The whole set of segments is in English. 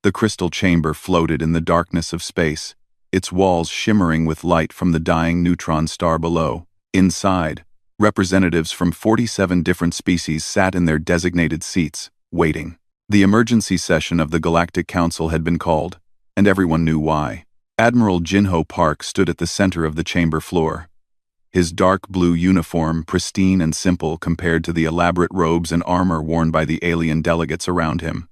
The crystal chamber floated in the darkness of space, its walls shimmering with light from the dying neutron star below. Inside, representatives from 47 different species sat in their designated seats, waiting. The emergency session of the Galactic Council had been called, and everyone knew why. Admiral Jinho Park stood at the center of the chamber floor. His dark blue uniform, pristine and simple compared to the elaborate robes and armor worn by the alien delegates around him.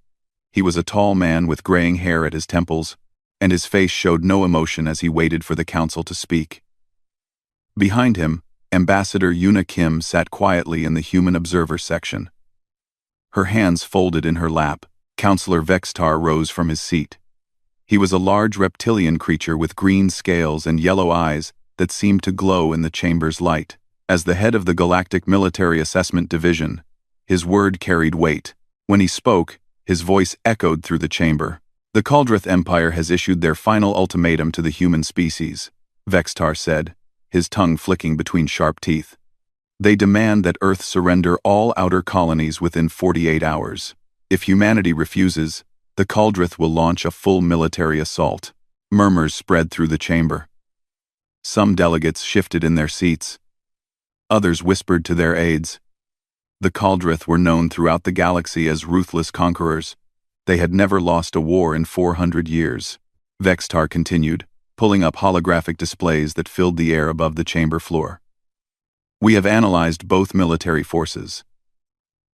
He was a tall man with graying hair at his temples, and his face showed no emotion as he waited for the council to speak. Behind him, Ambassador Yuna Kim sat quietly in the human observer section. Her hands folded in her lap, Counselor Vextar rose from his seat. He was a large reptilian creature with green scales and yellow eyes that seemed to glow in the chamber's light. As the head of the Galactic Military Assessment Division, his word carried weight. When he spoke, his voice echoed through the chamber. The Kaldrith Empire has issued their final ultimatum to the human species, Vextar said, his tongue flicking between sharp teeth. They demand that Earth surrender all outer colonies within 48 hours. If humanity refuses, the Kaldrith will launch a full military assault. Murmurs spread through the chamber. Some delegates shifted in their seats. Others whispered to their aides. The Kaldrith were known throughout the galaxy as ruthless conquerors. They had never lost a war in 400 years. Vextar continued, pulling up holographic displays that filled the air above the chamber floor. We have analyzed both military forces.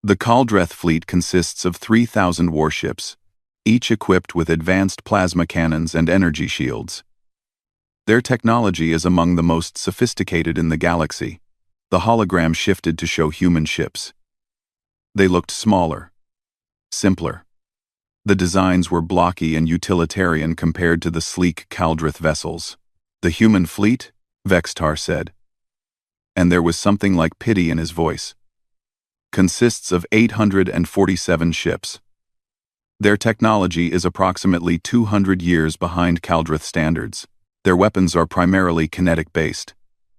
The Kaldrith fleet consists of 3,000 warships, each equipped with advanced plasma cannons and energy shields. Their technology is among the most sophisticated in the galaxy. The hologram shifted to show human ships. They looked smaller, simpler. The designs were blocky and utilitarian compared to the sleek Kaldrith vessels. The human fleet, Vextar said, and there was something like pity in his voice, consists of 847 ships. Their technology is approximately 200 years behind Kaldrith standards. Their weapons are primarily kinetic-based,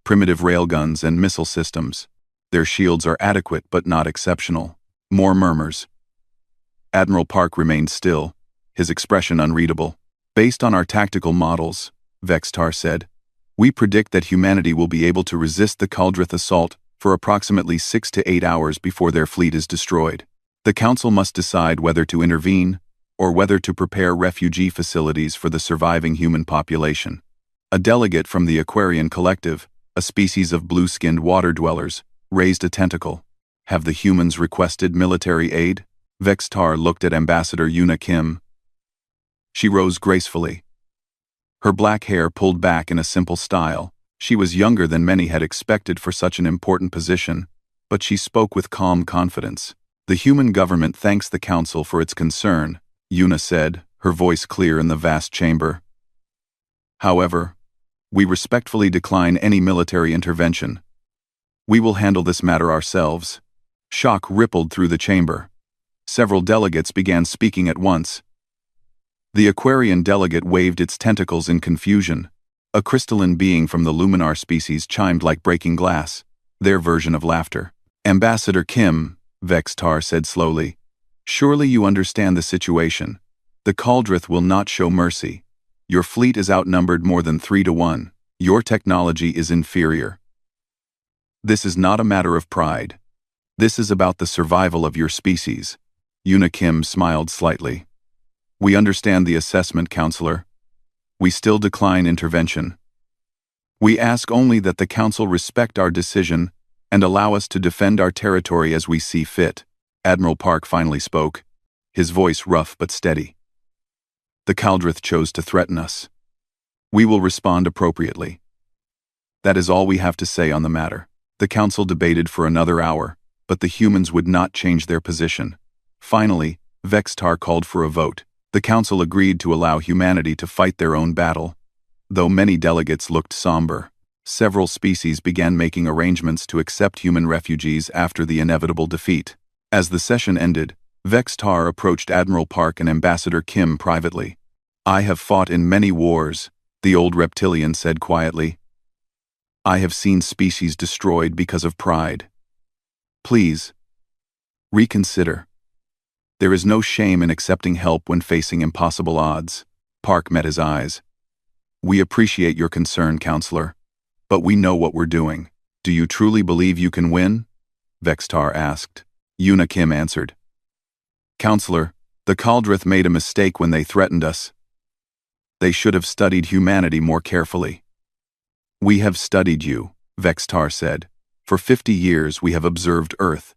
primitive railguns and missile systems. Their shields are adequate but not exceptional. More murmurs. Admiral Park remained still, his expression unreadable. Based on our tactical models, Vextar said, we predict that humanity will be able to resist the Kaldrith assault for approximately 6 to 8 hours before their fleet is destroyed. The Council must decide whether to intervene or whether to prepare refugee facilities for the surviving human population. A delegate from the Aquarian Collective, a species of blue-skinned water dwellers, raised a tentacle. Have the humans requested military aid? Vextar looked at Ambassador Yuna Kim. She rose gracefully. Her black hair pulled back in a simple style. She was younger than many had expected for such an important position, but she spoke with calm confidence. The human government thanks the Council for its concern, Yuna said, her voice clear in the vast chamber. However, we respectfully decline any military intervention. We will handle this matter ourselves. Shock rippled through the chamber. Several delegates began speaking at once. The Aquarian delegate waved its tentacles in confusion. A crystalline being from the Luminar species chimed like breaking glass, their version of laughter. Ambassador Kim, Vextar said slowly, surely you understand the situation. The Kaldrith will not show mercy. Your fleet is outnumbered more than 3 to 1. Your technology is inferior. This is not a matter of pride. This is about the survival of your species. Yuna Kim smiled slightly. We understand the assessment, Counselor. We still decline intervention. We ask only that the Council respect our decision and allow us to defend our territory as we see fit. Admiral Park finally spoke, his voice rough but steady. The Kaldrith chose to threaten us. We will respond appropriately. That is all we have to say on the matter. The Council debated for another hour, but the humans would not change their position. Finally, Vextar called for a vote. The Council agreed to allow humanity to fight their own battle. Though many delegates looked somber, several species began making arrangements to accept human refugees after the inevitable defeat. As the session ended, Vextar approached Admiral Park and Ambassador Kim privately. I have fought in many wars, the old reptilian said quietly. I have seen species destroyed because of pride. Please, reconsider. There is no shame in accepting help when facing impossible odds. Park met his eyes. We appreciate your concern, counselor. But we know what we're doing. Do you truly believe you can win? Vextar asked. Yuna Kim answered. Counselor, the Kaldrith made a mistake when they threatened us. They should have studied humanity more carefully. We have studied you, Vextar said. For 50 years we have observed Earth.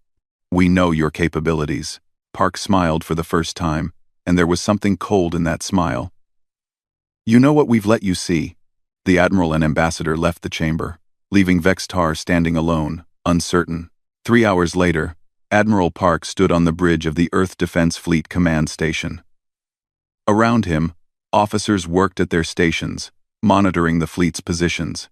We know your capabilities. Park smiled for the first time, and there was something cold in that smile. You know what we've let you see. The Admiral and Ambassador left the chamber, leaving Vextar standing alone, uncertain. 3 hours later, Admiral Park stood on the bridge of the Earth Defense Fleet Command Station. Around him, officers worked at their stations, monitoring the fleet's positions.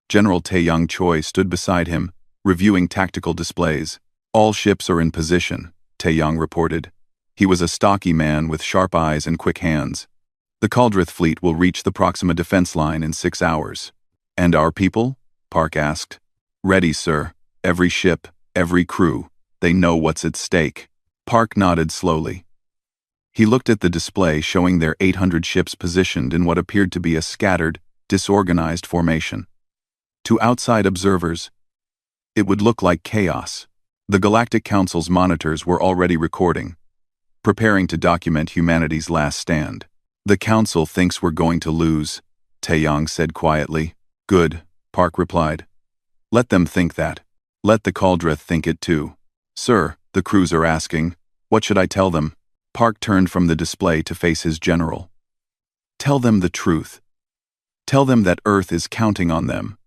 General Taeyang Choi stood beside him, reviewing tactical displays. All ships are in position, Taeyang reported. He was a stocky man with sharp eyes and quick hands. The Kaldrith fleet will reach the Proxima defense line in 6 hours. And our people? Park asked. Ready, sir. Every ship, every crew. They know what's at stake. Park nodded slowly. He looked at the display showing their 800 ships positioned in what appeared to be a scattered, disorganized formation. To outside observers, it would look like chaos. The Galactic Council's monitors were already recording, preparing to document humanity's last stand. The Council thinks we're going to lose, Taeyang said quietly. Good, Park replied. Let them think that. Let the Kaldrith think it too. Sir, the crews are asking, what should I tell them? Park turned from the display to face his general. Tell them the truth. Tell them that Earth is counting on them.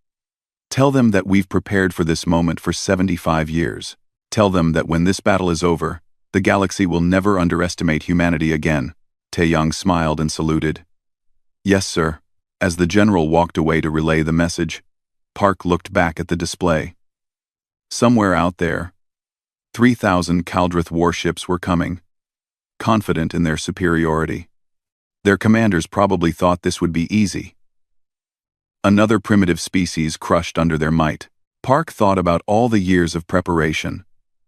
Tell them that we've prepared for this moment for 75 years. Tell them that when this battle is over, the galaxy will never underestimate humanity again. Taeyang smiled and saluted. Yes, sir. As the general walked away to relay the message, Park looked back at the display. Somewhere out there, 3,000 Kaldrith warships were coming, confident in their superiority. Their commanders probably thought this would be easy. Another primitive species crushed under their might. Park thought about all the years of preparation,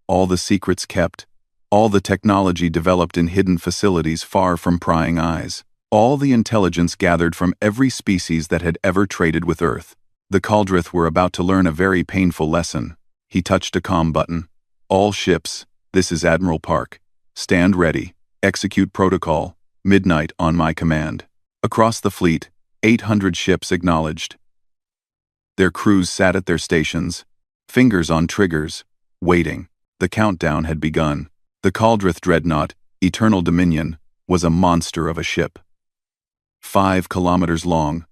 all the secrets kept, all the technology developed in hidden facilities far from prying eyes, all the intelligence gathered from every species that had ever traded with Earth. The Kaldrith were about to learn a very painful lesson. He touched a comm button. All ships, this is Admiral Park. Stand ready. Execute protocol. Midnight on my command. Across the fleet, 800 ships acknowledged. Their crews sat at their stations, fingers on triggers, waiting. The countdown had begun. The Kaldrith dreadnought, Eternal Dominion, was a monster of a ship. 5 kilometers long,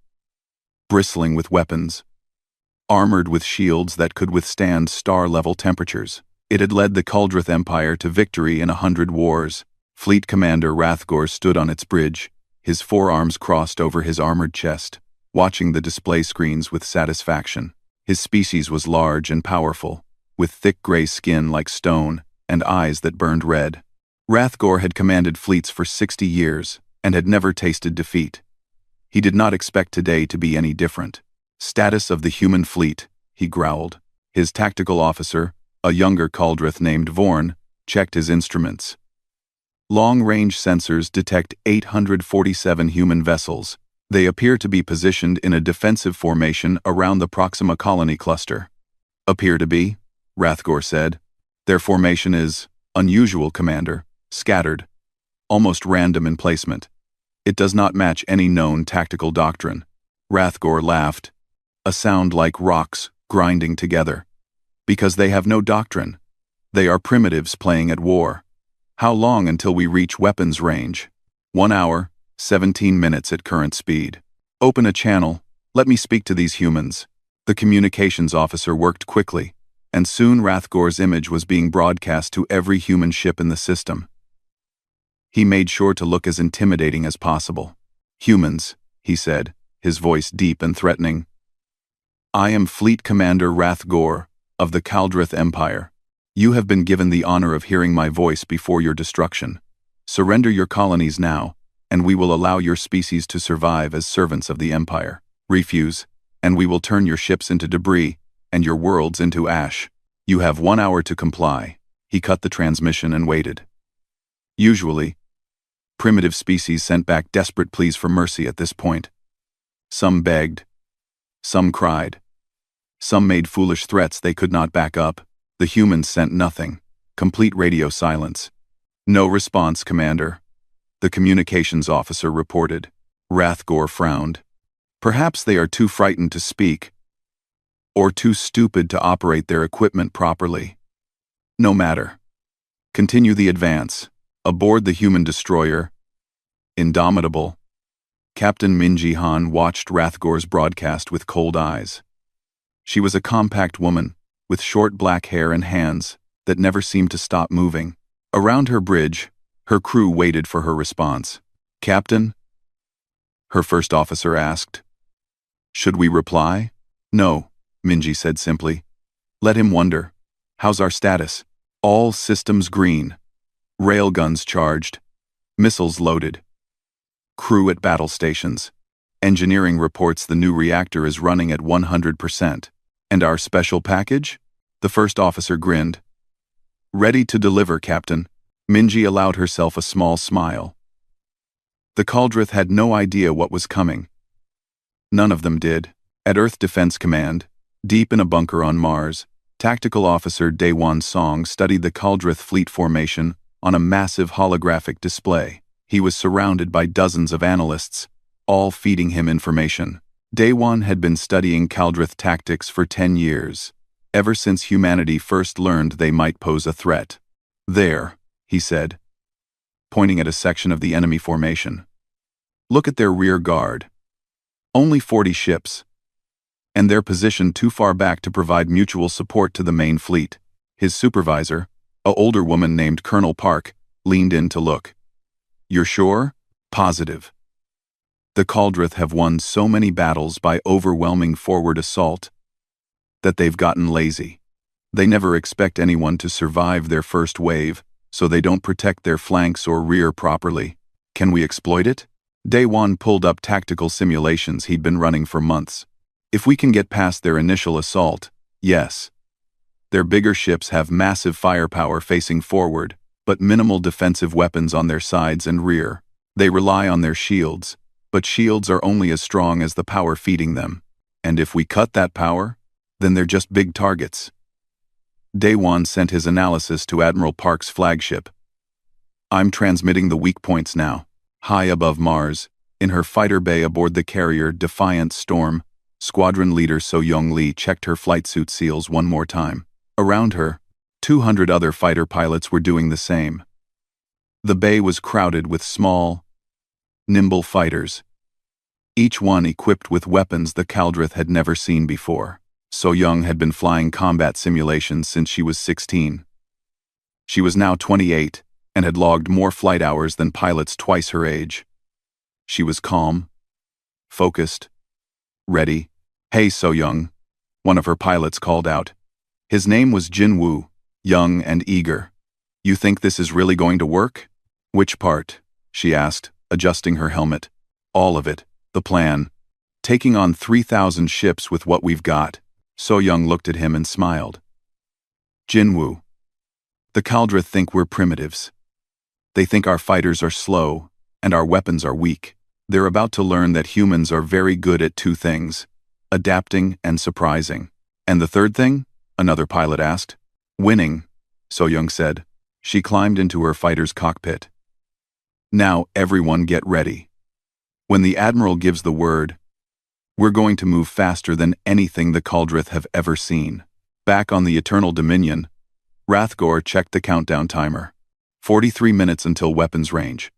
bristling with weapons, armored with shields that could withstand star-level temperatures. It had led the Kaldrith Empire to victory in 100 wars. Fleet Commander Rathgor stood on its bridge, his forearms crossed over his armored chest, watching the display screens with satisfaction. His species was large and powerful, with thick gray skin like stone and eyes that burned red. Rathgor had commanded fleets for 60 years and had never tasted defeat. He did not expect today to be any different. Status of the human fleet, he growled. His tactical officer, a younger Kaldrith named Vorn, checked his instruments. Long-range sensors detect 847 human vessels. They appear to be positioned in a defensive formation around the Proxima colony cluster. Appear to be, Rathgor said. Their formation is unusual, Commander, scattered, almost random in placement. It does not match any known tactical doctrine. Rathgor laughed, a sound like rocks grinding together. Because they have no doctrine. They are primitives playing at war. How long until we reach weapons range? 1 hour, 17 minutes at current speed. Open a channel. Let me speak to these humans. The communications officer worked quickly, and soon Rathgor's image was being broadcast to every human ship in the system. He made sure to look as intimidating as possible. Humans, he said, his voice deep and threatening. I am Fleet Commander Rathgor of the Kaldrith Empire. You have been given the honor of hearing my voice before your destruction. Surrender your colonies now, and we will allow your species to survive as servants of the Empire. Refuse, and we will turn your ships into debris and your worlds into ash. You have 1 hour to comply. He cut the transmission and waited. Usually, primitive species sent back desperate pleas for mercy at this point. Some begged. Some cried. Some made foolish threats they could not back up. The humans sent nothing. Complete radio silence. No response, Commander. The communications officer reported. Rathgor frowned. Perhaps they are too frightened to speak, or too stupid to operate their equipment properly. No matter. Continue the advance. Aboard the human destroyer, Indomitable. Captain Minji Han watched Rathgor's broadcast with cold eyes. She was a compact woman, with short black hair and hands that never seemed to stop moving. Around her bridge, her crew waited for her response. Captain? Her first officer asked. Should we reply? No, Minji said simply. Let him wonder. How's our status? All systems green. Railguns charged. Missiles loaded. Crew at battle stations. Engineering reports the new reactor is running at 100%. And our special package? The first officer grinned. Ready to deliver, Captain. Minji allowed herself a small smile. The Caldrith had no idea what was coming. None of them did. At Earth Defense Command, deep in a bunker on Mars, Tactical Officer Daewon Song studied the Caldrith fleet formation on a massive holographic display. He was surrounded by dozens of analysts, all feeding him information. Daewon had been studying Caldrith tactics for 10 years, ever since humanity first learned they might pose a threat. There, he said, pointing at a section of the enemy formation. Look at their rear guard. Only 40 ships, and they're positioned too far back to provide mutual support to the main fleet. His supervisor, an older woman named Colonel Park, leaned in to look. You're sure? Positive. The Caldrith have won so many battles by overwhelming forward assault that they've gotten lazy. They never expect anyone to survive their first wave, so they don't protect their flanks or rear properly. Can we exploit it? Daewon pulled up tactical simulations he'd been running for months. If we can get past their initial assault, yes. Their bigger ships have massive firepower facing forward, but minimal defensive weapons on their sides and rear. They rely on their shields, but shields are only as strong as the power feeding them. And if we cut that power, then they're just big targets. Daewon sent his analysis to Admiral Park's flagship. I'm transmitting the weak points now. High above Mars, in her fighter bay aboard the carrier Defiant Storm, Squadron Leader So-Young Lee checked her flight suit seals one more time. Around her, 200 other fighter pilots were doing the same. The bay was crowded with small, nimble fighters, each one equipped with weapons the Caldrith had never seen before. So-Young had been flying combat simulations since she was 16. She was now 28 and had logged more flight hours than pilots twice her age. She was calm, focused, ready. Hey, So-Young, one of her pilots called out. His name was Jin Woo, young and eager. You think this is really going to work? Which part? She asked, adjusting her helmet. All of it, the plan. Taking on 3,000 ships with what we've got. So-Young looked at him and smiled. Jin Woo. The Caldrith think we're primitives. They think our fighters are slow, and our weapons are weak. They're about to learn that humans are very good at two things, adapting and surprising. And the third thing? Another pilot asked. Winning, So-Young said. She climbed into her fighter's cockpit. Now everyone get ready. When the Admiral gives the word, we're going to move faster than anything the Caldrith have ever seen. Back on the Eternal Dominion, Rathgor checked the countdown timer. 43 minutes until weapons range.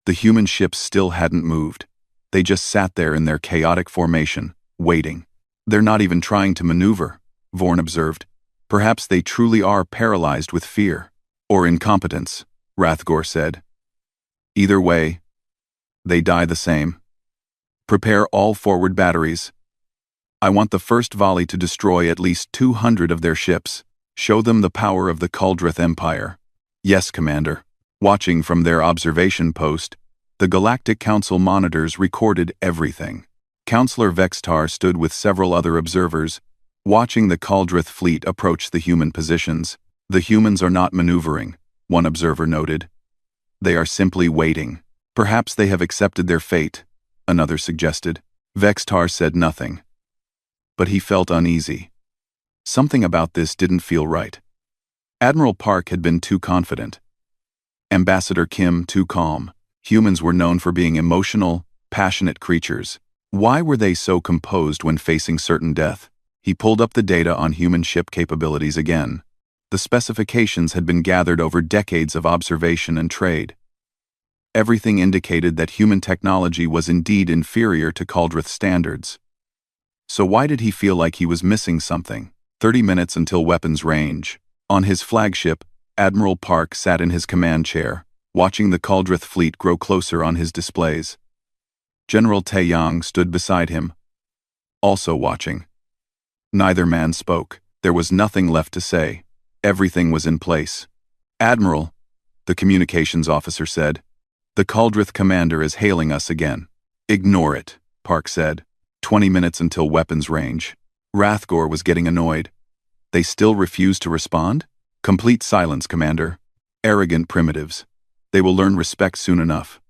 The human ships still hadn't moved. They just sat there in their chaotic formation, waiting. They're not even trying to maneuver, Vorn observed. Perhaps they truly are paralyzed with fear. Or incompetence, Rathgor said. Either way, they die the same. Prepare all forward batteries. I want the first volley to destroy at least 200 of their ships. Show them the power of the Caldrith Empire. Yes, Commander. Watching from their observation post, the Galactic Council monitors recorded everything. Counselor Vextar stood with several other observers, watching the Caldrith fleet approach the human positions. The humans are not maneuvering, one observer noted. They are simply waiting. Perhaps they have accepted their fate, another suggested. Vextar said nothing. But he felt uneasy. Something about this didn't feel right. Admiral Park had been too confident. Ambassador Kim too calm. Humans were known for being emotional, passionate creatures. Why were they so composed when facing certain death? He pulled up the data on human ship capabilities again. The specifications had been gathered over decades of observation and trade. Everything indicated that human technology was indeed inferior to Caldrith standards. So why did he feel like he was missing something? 30 minutes until weapons range. On his flagship, Admiral Park sat in his command chair, watching the Caldrith fleet grow closer on his displays. General Taeyang stood beside him, also watching. Neither man spoke. There was nothing left to say. Everything was in place. "Admiral," the communications officer said, "the Caldrith commander is hailing us again." "Ignore it," Park said. 20 minutes until weapons range. Rathgor was getting annoyed. They still refused to respond? "Complete silence, Commander. Arrogant primitives. They will learn respect soon enough.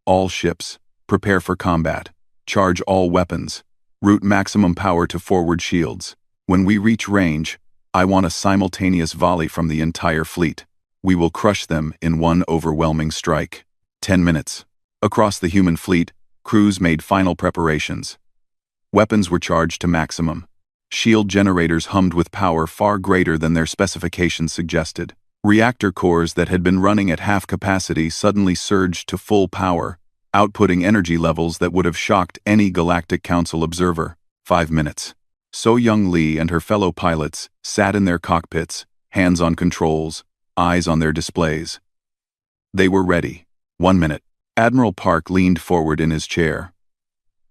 All ships, prepare for combat. Charge all weapons. Route maximum power to forward shields. When we reach range, I want a simultaneous volley from the entire fleet. We will crush them in one overwhelming strike." 10 minutes. Across the human fleet, crews made final preparations. Weapons were charged to maximum. Shield generators hummed with power far greater than their specifications suggested. Reactor cores that had been running at half capacity suddenly surged to full power, outputting energy levels that would have shocked any Galactic Council observer. 5 minutes. So Young Lee and her fellow pilots sat in their cockpits, hands on controls, eyes on their displays. They were ready. 1 minute. Admiral Park leaned forward in his chair.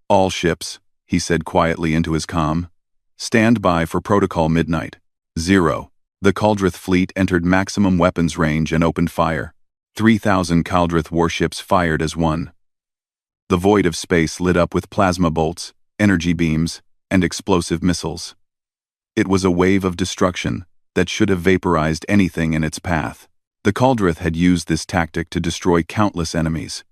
"All ships," he said quietly into his comm, "stand by for Protocol Midnight. 0. The Caldrith fleet entered maximum weapons range and opened fire. 3,000 Caldrith warships fired as one. The void of space lit up with plasma bolts, energy beams, and explosive missiles. It was a wave of destruction that should have vaporized anything in its path. The Caldrith had used this tactic to destroy countless enemies.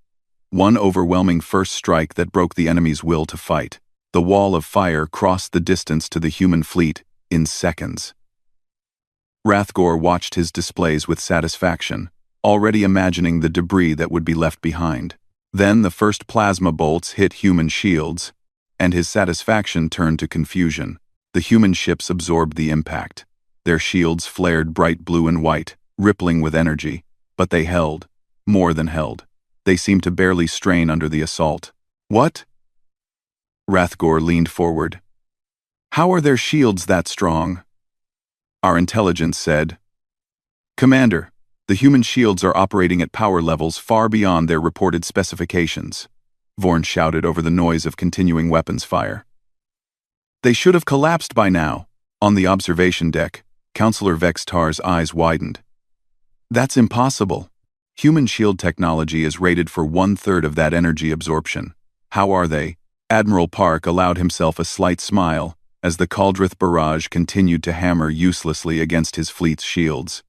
One overwhelming first strike that broke the enemy's will to fight. The wall of fire crossed the distance to the human fleet in seconds. Rathgor watched his displays with satisfaction, already imagining the debris that would be left behind. Then the first plasma bolts hit human shields, and his satisfaction turned to confusion. The human ships absorbed the impact. Their shields flared bright blue and white, rippling with energy, but they held, more than held. They seemed to barely strain under the assault. "What?" Rathgor leaned forward. "How are their shields that strong?" Our intelligence said, "Commander, the human shields are operating at power levels far beyond their reported specifications," Vorn shouted over the noise of continuing weapons fire. "They should have collapsed by now." On the observation deck, Counselor Vextar's eyes widened. "That's impossible. Human shield technology is rated for 1/3 of that energy absorption. How are they?" Admiral Park allowed himself a slight smile as the Caldrith barrage continued to hammer uselessly against his fleet's shields.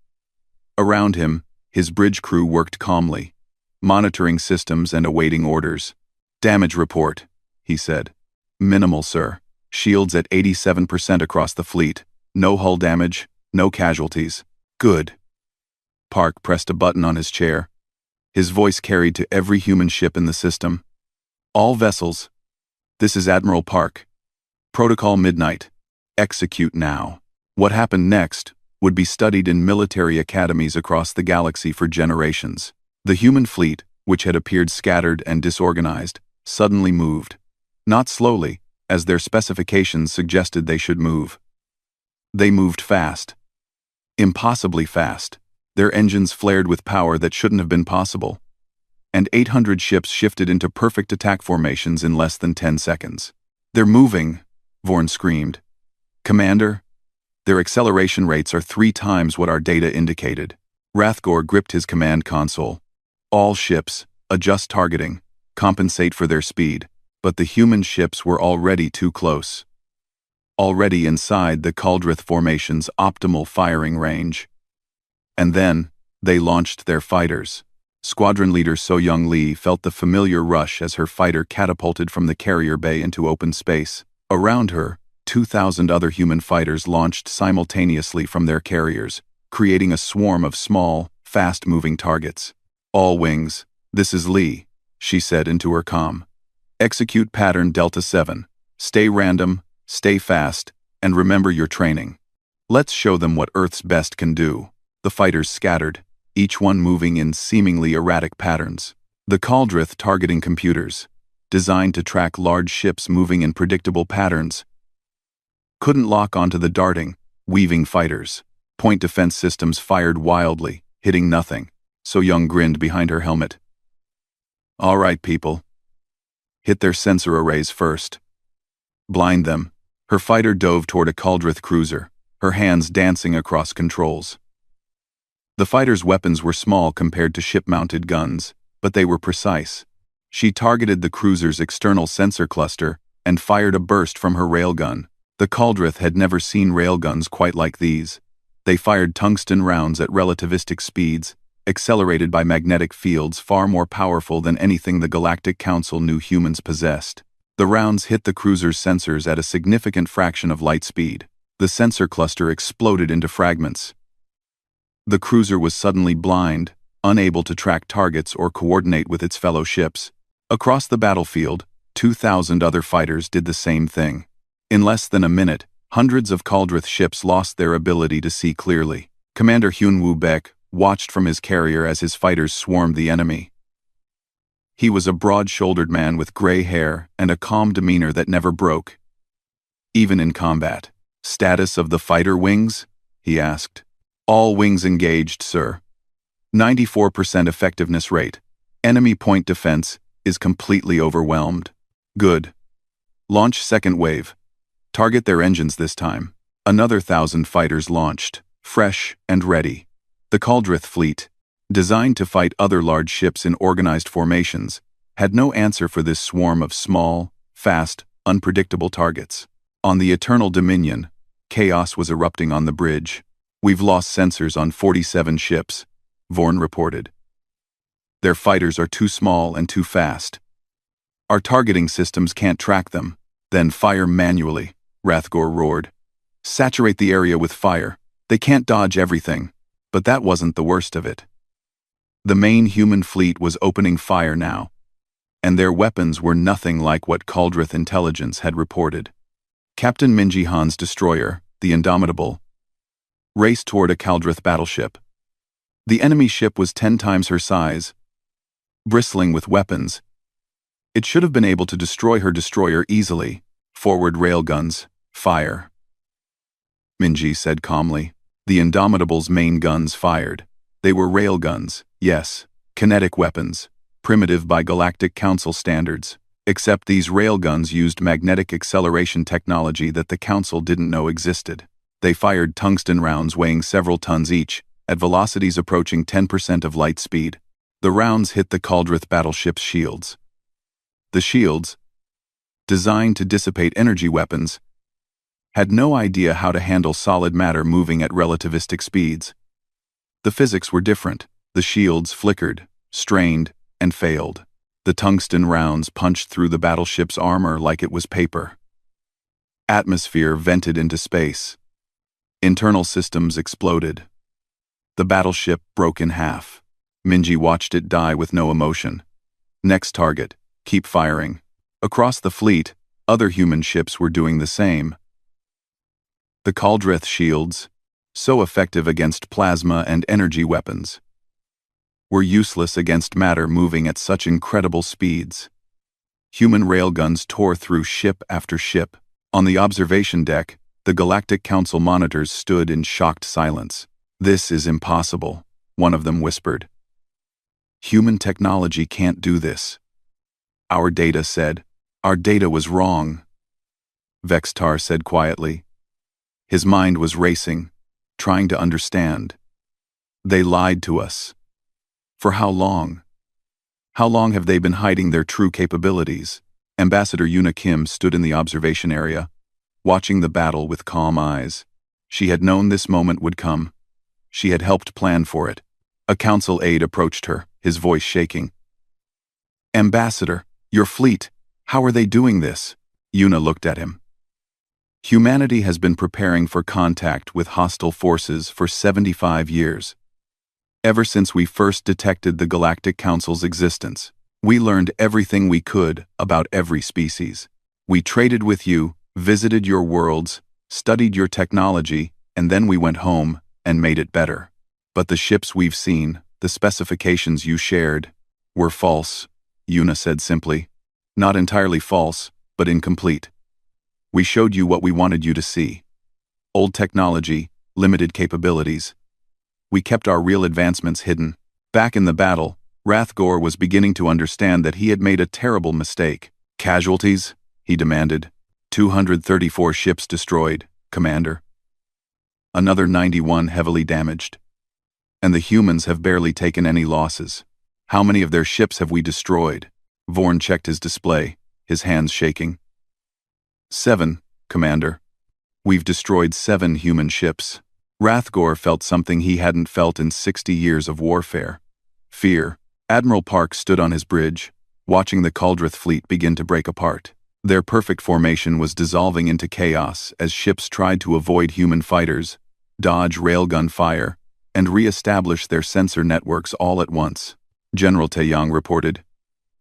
Around him, his bridge crew worked calmly, monitoring systems and awaiting orders. "Damage report," he said. "Minimal, sir. Shields at 87% across the fleet. No hull damage, no casualties." "Good." Park pressed a button on his chair. His voice carried to every human ship in the system. "All vessels. This is Admiral Park. Protocol Midnight. Execute now." What happened next would be studied in military academies across the galaxy for generations. The human fleet, which had appeared scattered and disorganized, suddenly moved. Not slowly, as their specifications suggested they should move. They moved fast. Impossibly fast. Their engines flared with power that shouldn't have been possible. And 800 ships shifted into perfect attack formations in less than 10 seconds. "They're moving," Vorn screamed. "Commander, their acceleration rates are 3 times what our data indicated." Rathgor gripped his command console. "All ships, adjust targeting, compensate for their speed." But the human ships were already too close. Already inside the Caldrith formation's optimal firing range. And then, they launched their fighters. Squadron leader So-Young Lee felt the familiar rush as her fighter catapulted from the carrier bay into open space. Around her, 2,000 other human fighters launched simultaneously from their carriers, creating a swarm of small, fast-moving targets. "All wings, this is Lee," she said into her comm. "Execute pattern Delta 7. Stay random, stay fast, and remember your training. Let's show them what Earth's best can do." The fighters scattered, each one moving in seemingly erratic patterns. The Caldrith targeting computers, designed to track large ships moving in predictable patterns, couldn't lock onto the darting, weaving fighters. Point defense systems fired wildly, hitting nothing. So-Young grinned behind her helmet. "All right, people. Hit their sensor arrays first. Blind them." Her fighter dove toward a Caldrith cruiser, her hands dancing across controls. The fighter's weapons were small compared to ship-mounted guns, but they were precise. She targeted the cruiser's external sensor cluster and fired a burst from her railgun. The Caldrith had never seen railguns quite like these. They fired tungsten rounds at relativistic speeds, accelerated by magnetic fields far more powerful than anything the Galactic Council knew humans possessed. The rounds hit the cruiser's sensors at a significant fraction of light speed. The sensor cluster exploded into fragments. The cruiser was suddenly blind, unable to track targets or coordinate with its fellow ships. Across the battlefield, 2,000 other fighters did the same thing. In less than a minute, hundreds of Caldrith ships lost their ability to see clearly. Commander Hyun-Woo Baek watched from his carrier as his fighters swarmed the enemy. He was a broad-shouldered man with gray hair and a calm demeanor that never broke, even in combat. "Status of the fighter wings?" he asked. "All wings engaged, sir. 94% effectiveness rate. Enemy point defense is completely overwhelmed." "Good. Launch second wave. Target their engines this time." Another 1,000 fighters launched, fresh and ready. The Caldrith fleet, designed to fight other large ships in organized formations, had no answer for this swarm of small, fast, unpredictable targets. On the Eternal Dominion, chaos was erupting on the bridge. "We've lost sensors on 47 ships," Vorn reported. "Their fighters are too small and too fast. Our targeting systems can't track them." "Then fire manually," Rathgor roared. "Saturate the area with fire. They can't dodge everything." But that wasn't the worst of it. The main human fleet was opening fire now, and their weapons were nothing like what Caldrith intelligence had reported. Captain Minji Han's destroyer, the Indomitable, raced toward a Caldrith battleship. The enemy ship was 10 times her size, bristling with weapons. It should have been able to destroy her destroyer easily. "Forward railguns, fire," Minji said calmly. The Indomitable's main guns fired. They were railguns, yes, kinetic weapons, primitive by Galactic Council standards. Except these railguns used magnetic acceleration technology that the Council didn't know existed. They fired tungsten rounds weighing several tons each, at velocities approaching 10% of light speed. The rounds hit the Caldrith battleship's shields. The shields, designed to dissipate energy weapons, had no idea how to handle solid matter moving at relativistic speeds. The physics were different. The shields flickered, strained, and failed. The tungsten rounds punched through the battleship's armor like it was paper. Atmosphere vented into space. Internal systems exploded. The battleship broke in half. Minji watched it die with no emotion. "Next target, keep firing." Across the fleet, other human ships were doing the same. The Caldrith shields, so effective against plasma and energy weapons, were useless against matter moving at such incredible speeds. Human railguns tore through ship after ship. On the observation deck, the Galactic Council monitors stood in shocked silence. "This is impossible," one of them whispered. "Human technology can't do this." "Our data said." "Our data was wrong," Vextar said quietly. His mind was racing, trying to understand. "They lied to us. For how long? How long have they been hiding their true capabilities?" Ambassador Yuna Kim stood in the observation area, watching the battle with calm eyes. She had known this moment would come. She had helped plan for it. A council aide approached her, his voice shaking. "Ambassador, your fleet, how are they doing this?" Yuna looked at him. "Humanity has been preparing for contact with hostile forces for 75 years. Ever since we first detected the Galactic Council's existence, we learned everything we could about every species. We traded with you, visited your worlds, studied your technology, and then we went home and made it better. But the ships we've seen, the specifications you shared, were false," Yuna said simply. "Not entirely false, but incomplete. We showed you what we wanted you to see. Old technology, limited capabilities. We kept our real advancements hidden." Back in the battle, Rathgor was beginning to understand that he had made a terrible mistake. "Casualties?" he demanded. 234 ships destroyed, Commander. Another 91 heavily damaged. And the humans have barely taken any losses. How many of their ships have we destroyed? Vorn checked his display, his hands shaking. 7, Commander. We've destroyed 7 human ships. Rathgor felt something he hadn't felt in 60 years of warfare. Fear. Admiral Park stood on his bridge, watching the Kaldrith fleet begin to break apart. Their perfect formation was dissolving into chaos as ships tried to avoid human fighters, dodge railgun fire, and re-establish their sensor networks all at once. General Taeyang reported,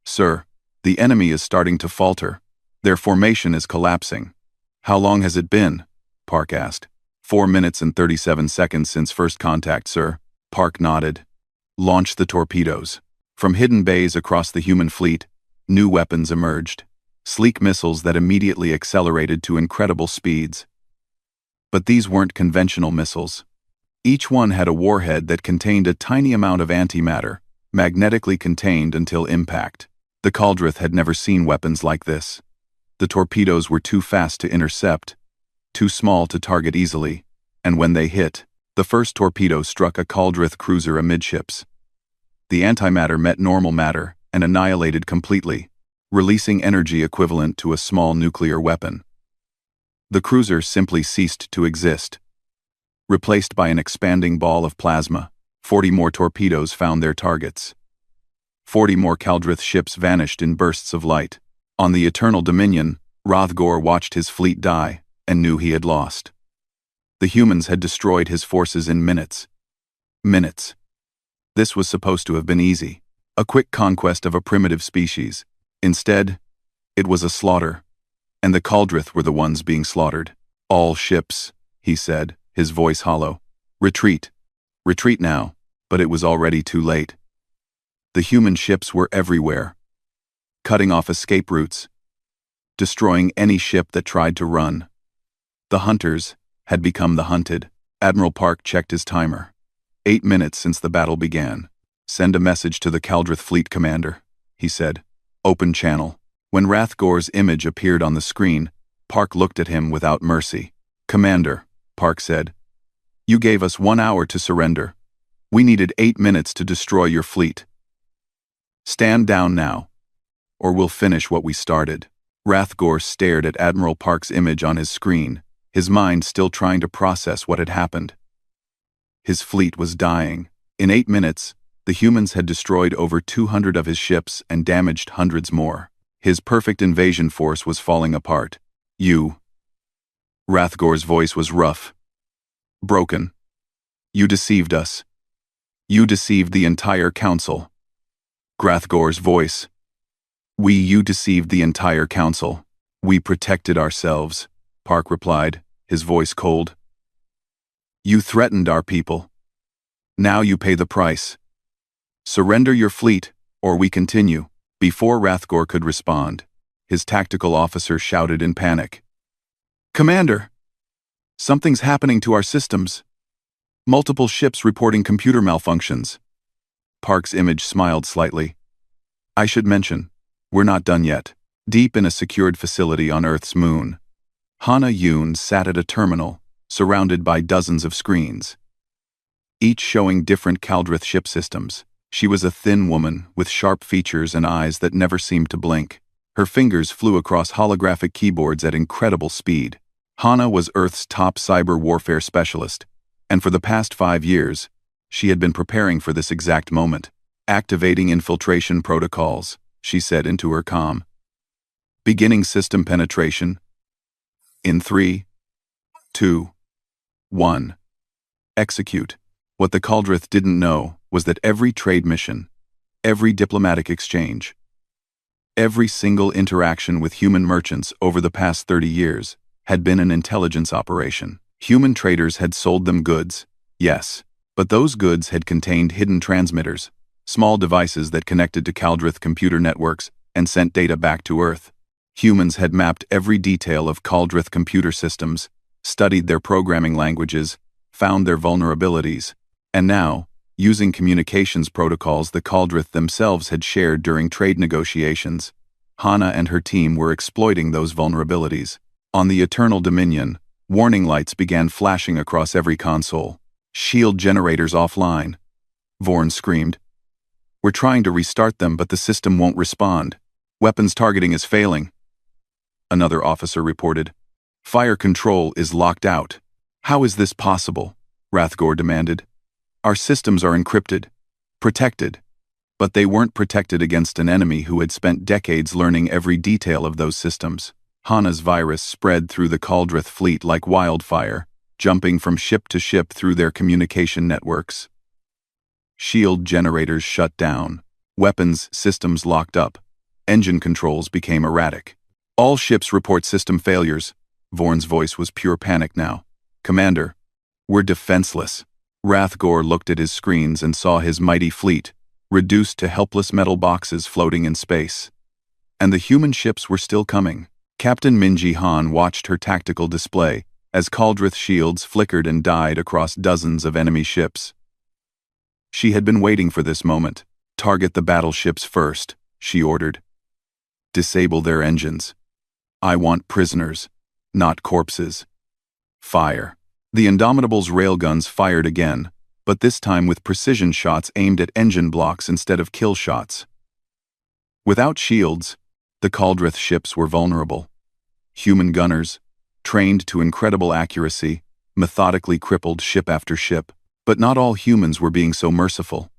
"Sir, the enemy is starting to falter. Their formation is collapsing." "How long has it been?" Park asked. 4 minutes and 37 seconds since first contact, sir." Park nodded. "Launch the torpedoes." From hidden bays across the human fleet, new weapons emerged. Sleek missiles that immediately accelerated to incredible speeds. But these weren't conventional missiles. Each one had a warhead that contained a tiny amount of antimatter, magnetically contained until impact. The Kaldrith had never seen weapons like this. The torpedoes were too fast to intercept, too small to target easily, and when they hit, the first torpedo struck a Kaldrith cruiser amidships. The antimatter met normal matter and annihilated completely, releasing energy equivalent to a small nuclear weapon. The cruiser simply ceased to exist. Replaced by an expanding ball of plasma, 40 more torpedoes found their targets. 40 more Kaldrith ships vanished in bursts of light. On the Eternal Dominion, Rathgor watched his fleet die and knew he had lost. The humans had destroyed his forces in minutes. Minutes. This was supposed to have been easy, a quick conquest of a primitive species. Instead, it was a slaughter, and the Kaldrith were the ones being slaughtered. "All ships," he said, his voice hollow. "Retreat. Retreat now," but it was already too late. The human ships were everywhere, cutting off escape routes, destroying any ship that tried to run. The hunters had become the hunted. Admiral Park checked his timer. 8 minutes since the battle began. "Send a message to the Kaldrith fleet, Commander," he said. "Open channel." When Rathgor's image appeared on the screen, Park looked at him without mercy. "Commander," Park said, "you gave us 1 hour to surrender. We needed 8 minutes to destroy your fleet. Stand down now, or we'll finish what we started." Rathgor stared at Admiral Park's image on his screen, his mind still trying to process what had happened. His fleet was dying. In 8 minutes, the humans had destroyed over 200 of his ships and damaged hundreds more. His perfect invasion force was falling apart. "You." Rathgor's voice was rough, broken. "You deceived us. You deceived the entire council." Rathgor's voice. You deceived the entire council. We protected ourselves," Park replied, his voice cold. "You threatened our people. Now you pay the price. Surrender your fleet, or we continue." Before Rathgor could respond, his tactical officer shouted in panic. "Commander! Something's happening to our systems. Multiple ships reporting computer malfunctions." Park's image smiled slightly. "I should mention, we're not done yet." Deep in a secured facility on Earth's moon, Hana Yoon sat at a terminal, surrounded by dozens of screens, each showing different Kaldrith ship systems. She was a thin woman with sharp features and eyes that never seemed to blink. Her fingers flew across holographic keyboards at incredible speed. Hana was Earth's top cyber warfare specialist, and for the past 5 years, she had been preparing for this exact moment. Activating infiltration protocols, she said into her comm. Beginning system penetration. In 3, 2, 1. Execute. What the Caldrith didn't know was that every trade mission, every diplomatic exchange, every single interaction with human merchants over the past 30 years had been an intelligence operation. Human traders had sold them goods, yes, but those goods had contained hidden transmitters, small devices that connected to Caldrith computer networks and sent data back to Earth. Humans had mapped every detail of Caldrith computer systems, studied their programming languages, found their vulnerabilities, and now, using communications protocols the Caldrith themselves had shared during trade negotiations, Hana and her team were exploiting those vulnerabilities. On the Eternal Dominion, warning lights began flashing across every console. Shield generators offline. Vorn screamed. We're trying to restart them, but the system won't respond. Weapons targeting is failing. Another officer reported. Fire control is locked out. How is this possible? Rathgor demanded. Our systems are encrypted, protected, but they weren't protected against an enemy who had spent decades learning every detail of those systems. Hana's virus spread through the Caldrith fleet like wildfire, jumping from ship to ship through their communication networks. Shield generators shut down, weapons systems locked up, engine controls became erratic. All ships report system failures. Vorn's voice was pure panic now. Commander, we're defenseless. Rathgor looked at his screens and saw his mighty fleet, reduced to helpless metal boxes floating in space. And the human ships were still coming. Captain Minji Han watched her tactical display as Caldrith shields flickered and died across dozens of enemy ships. She had been waiting for this moment. Target the battleships first, she ordered. Disable their engines. I want prisoners, not corpses. Fire. The Indomitable's railguns fired again, but this time with precision shots aimed at engine blocks instead of kill shots. Without shields, the Caldrith ships were vulnerable. Human gunners, trained to incredible accuracy, methodically crippled ship after ship, but not all humans were being so merciful.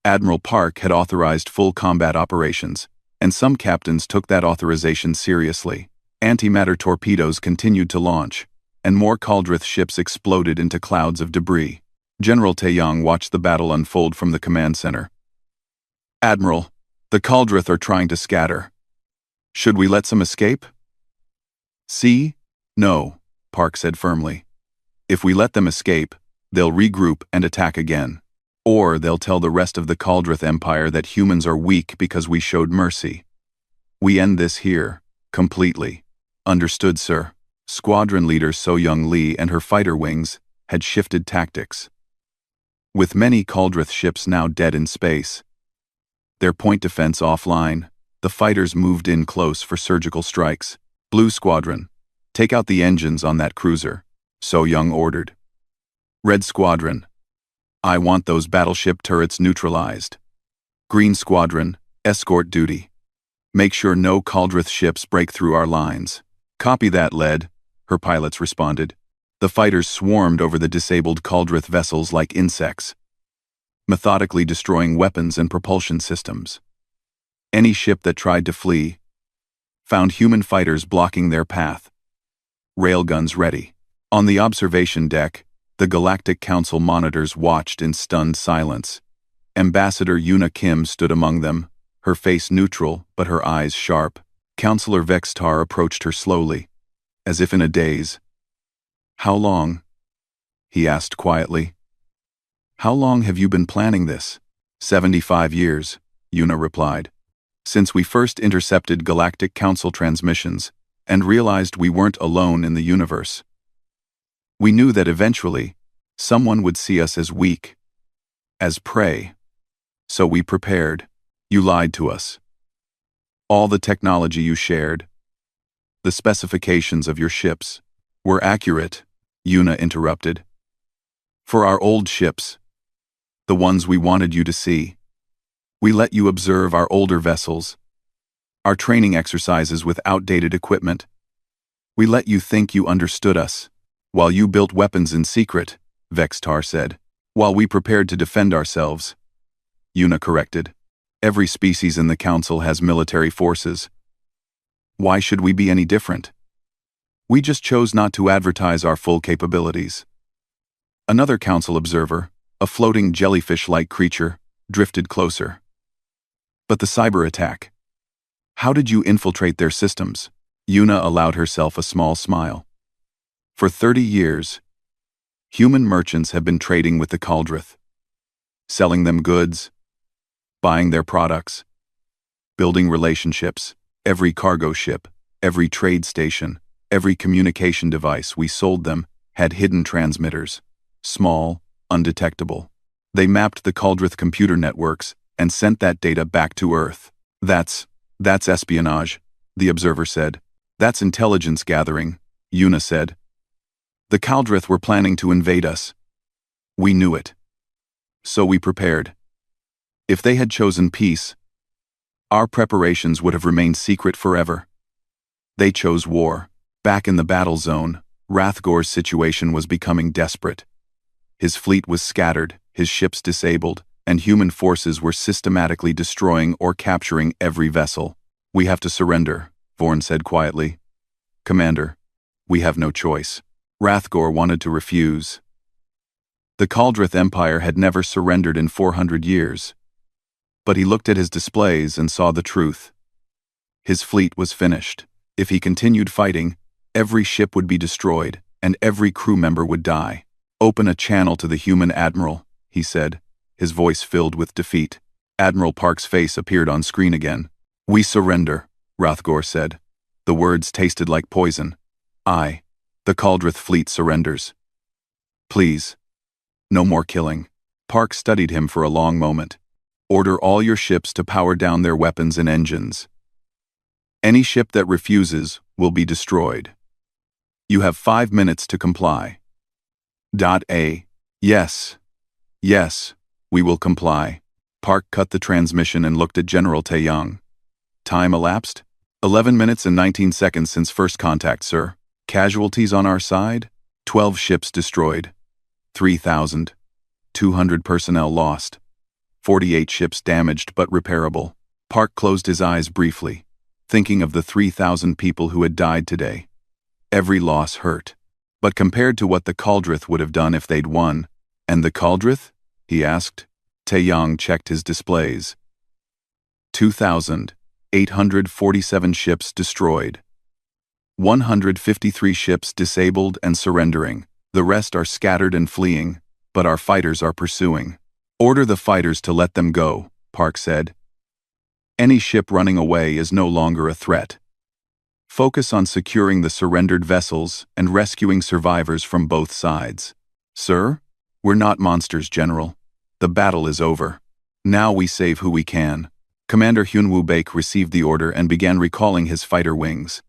Admiral Park had authorized full combat operations, and some captains took that authorization seriously. Antimatter torpedoes continued to launch, and more Caldrith ships exploded into clouds of debris. General Taeyang watched the battle unfold from the command center. Admiral, the Caldrith are trying to scatter. Should we let some escape? See? No, Park said firmly. If we let them escape, they'll regroup and attack again. Or they'll tell the rest of the Caldrith Empire that humans are weak because we showed mercy. We end this here, completely. Understood, sir. Squadron leader So-Young Lee and her fighter wings had shifted tactics. With many Caldrith ships now dead in space, their point defense offline, the fighters moved in close for surgical strikes. Blue Squadron, take out the engines on that cruiser, So-Young ordered. Red Squadron, I want those battleship turrets neutralized. Green Squadron, escort duty. Make sure no Caldrith ships break through our lines. Copy that, Lead, her pilots responded. The fighters swarmed over the disabled Caldrith vessels like insects, methodically destroying weapons and propulsion systems. Any ship that tried to flee found human fighters blocking their path. Railguns ready. On the observation deck, the Galactic Council monitors watched in stunned silence. Ambassador Yuna Kim stood among them, her face neutral but her eyes sharp. Counselor Vextar approached her slowly, as if in a daze. How long? He asked quietly. How long have you been planning this? 75 years, Yuna replied. Since we first intercepted Galactic Council transmissions and realized we weren't alone in the universe. We knew that eventually, someone would see us as weak, as prey. So we prepared. You lied to us. All the technology you shared, the specifications of your ships, were accurate, Yuna interrupted. For our old ships, the ones we wanted you to see, we let you observe our older vessels, our training exercises with outdated equipment. We let you think you understood us, while you built weapons in secret, Vextar said, while we prepared to defend ourselves. Yuna corrected. Every species in the Council has military forces. Why should we be any different? We just chose not to advertise our full capabilities. Another Council observer, a floating jellyfish-like creature, drifted closer. But the cyber attack. How did you infiltrate their systems? Yuna allowed herself a small smile. For 30 years, human merchants have been trading with the Caldrith, selling them goods, buying their products, building relationships. Every cargo ship, every trade station, every communication device we sold them had hidden transmitters, small, undetectable. They mapped the Caldrith computer networks and sent that data back to Earth. That's espionage, the observer said. That's intelligence gathering, Yuna said. The Caldrith were planning to invade us. We knew it. So we prepared. If they had chosen peace, our preparations would have remained secret forever. They chose war. Back in the battle zone, Rathgore's situation was becoming desperate. His fleet was scattered, his ships disabled, and human forces were systematically destroying or capturing every vessel. We have to surrender, Vorn said quietly. Commander, we have no choice. Rathgore wanted to refuse. The Caldrith Empire had never surrendered in 400 years. But he looked at his displays and saw the truth. His fleet was finished. If he continued fighting, every ship would be destroyed, and every crew member would die. Open a channel to the human admiral, he said, his voice filled with defeat. Admiral Park's face appeared on screen again. We surrender, Rathgore said. The words tasted like poison. The Caldrith fleet surrenders. Please. No more killing. Park studied him for a long moment. Order all your ships to power down their weapons and engines. Any ship that refuses will be destroyed. You have 5 minutes to comply. Yes, we will comply. Park cut the transmission and looked at General Taeyang. Time elapsed? 11 minutes and 19 seconds since first contact, sir. Casualties on our side? 12 ships destroyed. 3,200 personnel lost. 48 ships damaged but repairable. Park closed his eyes briefly, thinking of the 3,000 people who had died today. Every loss hurt. But compared to what the Caldrith would have done if they'd won, and the Caldrith? He asked. Taeyang checked his displays. 2,847 ships destroyed. 153 ships disabled and surrendering. The rest are scattered and fleeing, but our fighters are pursuing. Order the fighters to let them go, Park said. Any ship running away is no longer a threat. Focus on securing the surrendered vessels and rescuing survivors from both sides. Sir? We're not monsters, General. The battle is over. Now we save who we can. Commander Hyunwoo Baek received the order and began recalling his fighter wings.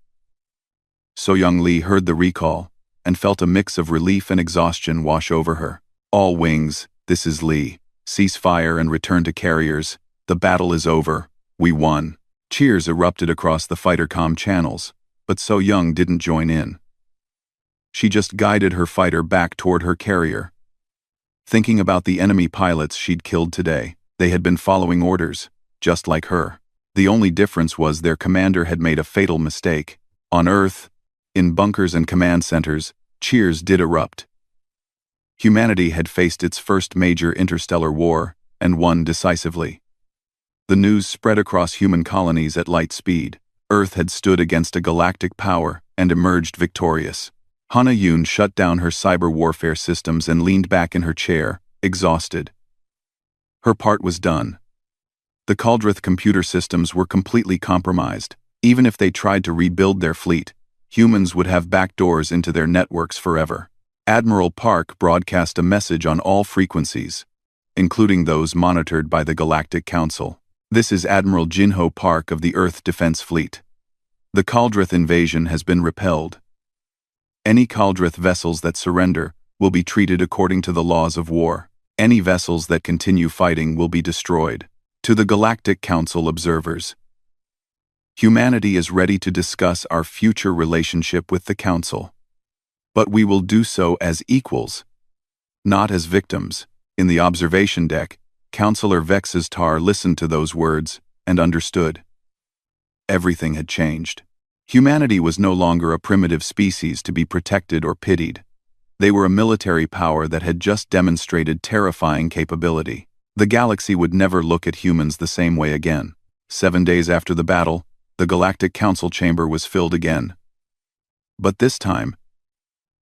So-young Lee heard the recall and felt a mix of relief and exhaustion wash over her. All wings, this is Lee. Cease fire and return to carriers. The battle is over. We won. Cheers erupted across the fighter comm channels, but So-young didn't join in. She just guided her fighter back toward her carrier. Thinking about the enemy pilots she'd killed today, they had been following orders, just like her. The only difference was their commander had made a fatal mistake. On Earth, in bunkers and command centers, cheers did erupt. Humanity had faced its first major interstellar war and won decisively. The news spread across human colonies at light speed. Earth had stood against a galactic power and emerged victorious. Hana Yoon shut down her cyber warfare systems and leaned back in her chair, exhausted. Her part was done. The Caldrith computer systems were completely compromised. Even if they tried to rebuild their fleet, humans would have backdoors into their networks forever. Admiral Park broadcast a message on all frequencies, including those monitored by the Galactic Council. This is Admiral Jinho Park of the Earth Defense Fleet. The Caldrith invasion has been repelled. Any Caldrith vessels that surrender will be treated according to the laws of war. Any vessels that continue fighting will be destroyed. To the Galactic Council observers, humanity is ready to discuss our future relationship with the Council. But we will do so as equals, not as victims. In the observation deck, Counselor Vex's Tar listened to those words and understood. Everything had changed. Humanity was no longer a primitive species to be protected or pitied. They were a military power that had just demonstrated terrifying capability. The galaxy would never look at humans the same way again. 7 days after the battle, the Galactic Council chamber was filled again. But this time,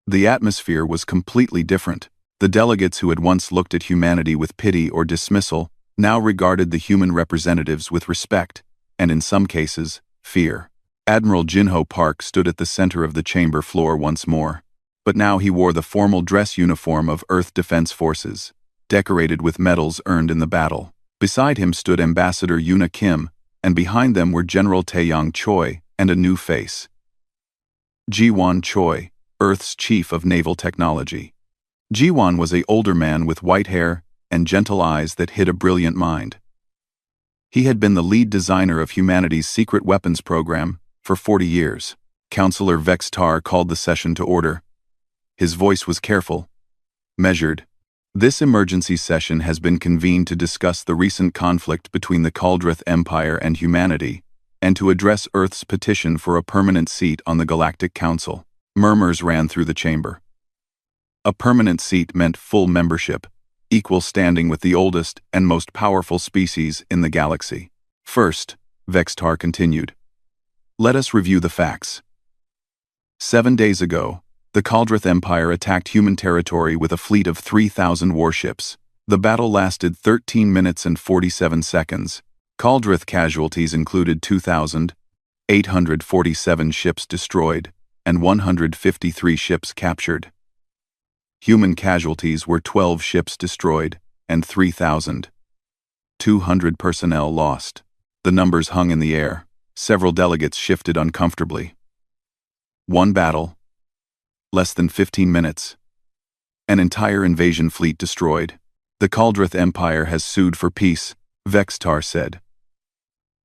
the atmosphere was completely different. The delegates who had once looked at humanity with pity or dismissal now regarded the human representatives with respect, and in some cases, fear. Admiral Jinho Park stood at the center of the chamber floor once more, but now he wore the formal dress uniform of Earth Defense Forces, decorated with medals earned in the battle. Beside him stood Ambassador Yuna Kim, and behind them were General Taeyang Choi and a new face. Jiwon Choi, Earth's Chief of Naval Technology. Jiwon was an older man with white hair and gentle eyes that hid a brilliant mind. He had been the lead designer of humanity's secret weapons program for 40 years. Counselor Vex Tar called the session to order. His voice was careful, measured. This emergency session has been convened to discuss the recent conflict between the Kaldrith Empire and humanity, and to address Earth's petition for a permanent seat on the Galactic Council. Murmurs ran through the chamber. A permanent seat meant full membership, equal standing with the oldest and most powerful species in the galaxy. First, Vex Tar continued, let us review the facts. 7 days ago, the Kaldrith Empire attacked human territory with a fleet of 3,000 warships. The battle lasted 13 minutes and 47 seconds. Kaldrith casualties included 2,847 ships destroyed and 153 ships captured. Human casualties were 12 ships destroyed and 3,200 personnel lost. The numbers hung in the air. Several delegates shifted uncomfortably. One battle. Less than 15 minutes. An entire invasion fleet destroyed. The Kaldrith Empire has sued for peace, Vex Tar said.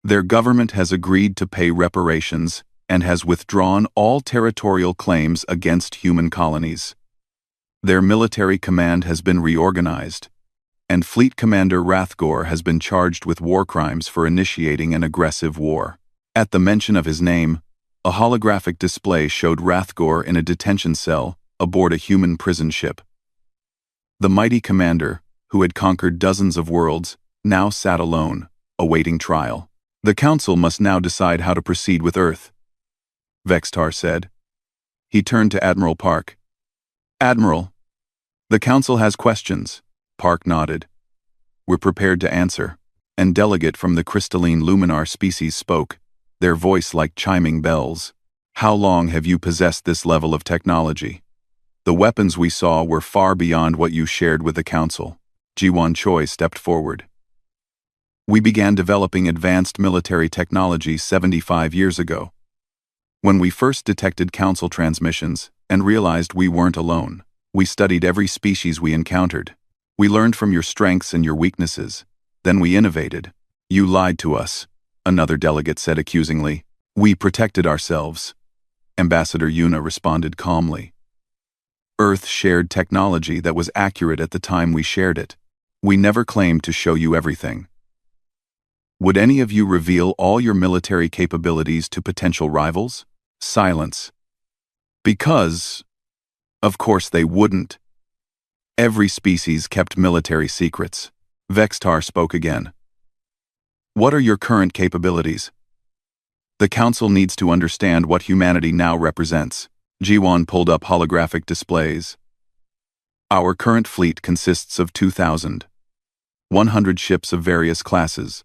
Their government has agreed to pay reparations and has withdrawn all territorial claims against human colonies. Their military command has been reorganized, and Fleet Commander Rathgor has been charged with war crimes for initiating an aggressive war. At the mention of his name, a holographic display showed Rathgor in a detention cell aboard a human prison ship. The mighty commander, who had conquered dozens of worlds, now sat alone, awaiting trial. The Council must now decide how to proceed with Earth, Vex Tar said. He turned to Admiral Park. Admiral, the Council has questions. Park nodded. We're prepared to answer. An delegate from the crystalline luminar species spoke, their voice like chiming bells. How long have you possessed this level of technology? The weapons we saw were far beyond what you shared with the Council. Jiwon Choi stepped forward. We began developing advanced military technology 75 years ago. When we first detected Council transmissions and realized we weren't alone, we studied every species we encountered. We learned from your strengths and your weaknesses. Then we innovated. You lied to us, another delegate said accusingly. We protected ourselves. Ambassador Yuna responded calmly. Earth shared technology that was accurate at the time we shared it. We never claimed to show you everything. Would any of you reveal all your military capabilities to potential rivals? Silence. Because, of course they wouldn't. Every species kept military secrets. Vex Tar spoke again. What are your current capabilities? The Council needs to understand what humanity now represents. Jiwon pulled up holographic displays. Our current fleet consists of 2,100 ships of various classes,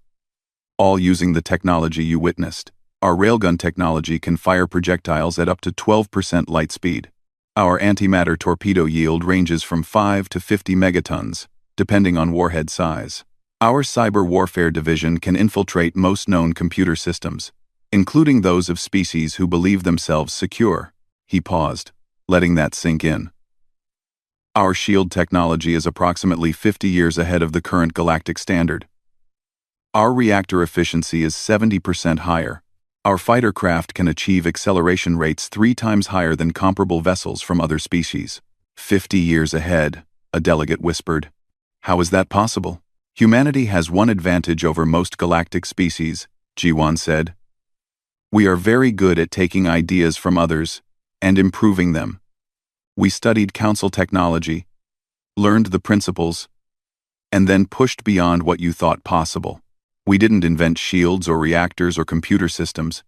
all using the technology you witnessed. Our railgun technology can fire projectiles at up to 12% light speed. Our antimatter torpedo yield ranges from 5 to 50 megatons, depending on warhead size. Our cyber warfare division can infiltrate most known computer systems, including those of species who believe themselves secure. He paused, letting that sink in. Our shield technology is approximately 50 years ahead of the current galactic standard. Our reactor efficiency is 70% higher. Our fighter craft can achieve acceleration rates 3 times higher than comparable vessels from other species. 50 years ahead, a delegate whispered. How is that possible? Humanity has one advantage over most galactic species, Jiwan said. We are very good at taking ideas from others and improving them. We studied council technology, learned the principles, and then pushed beyond what you thought possible. We didn't invent shields or reactors or computer systems.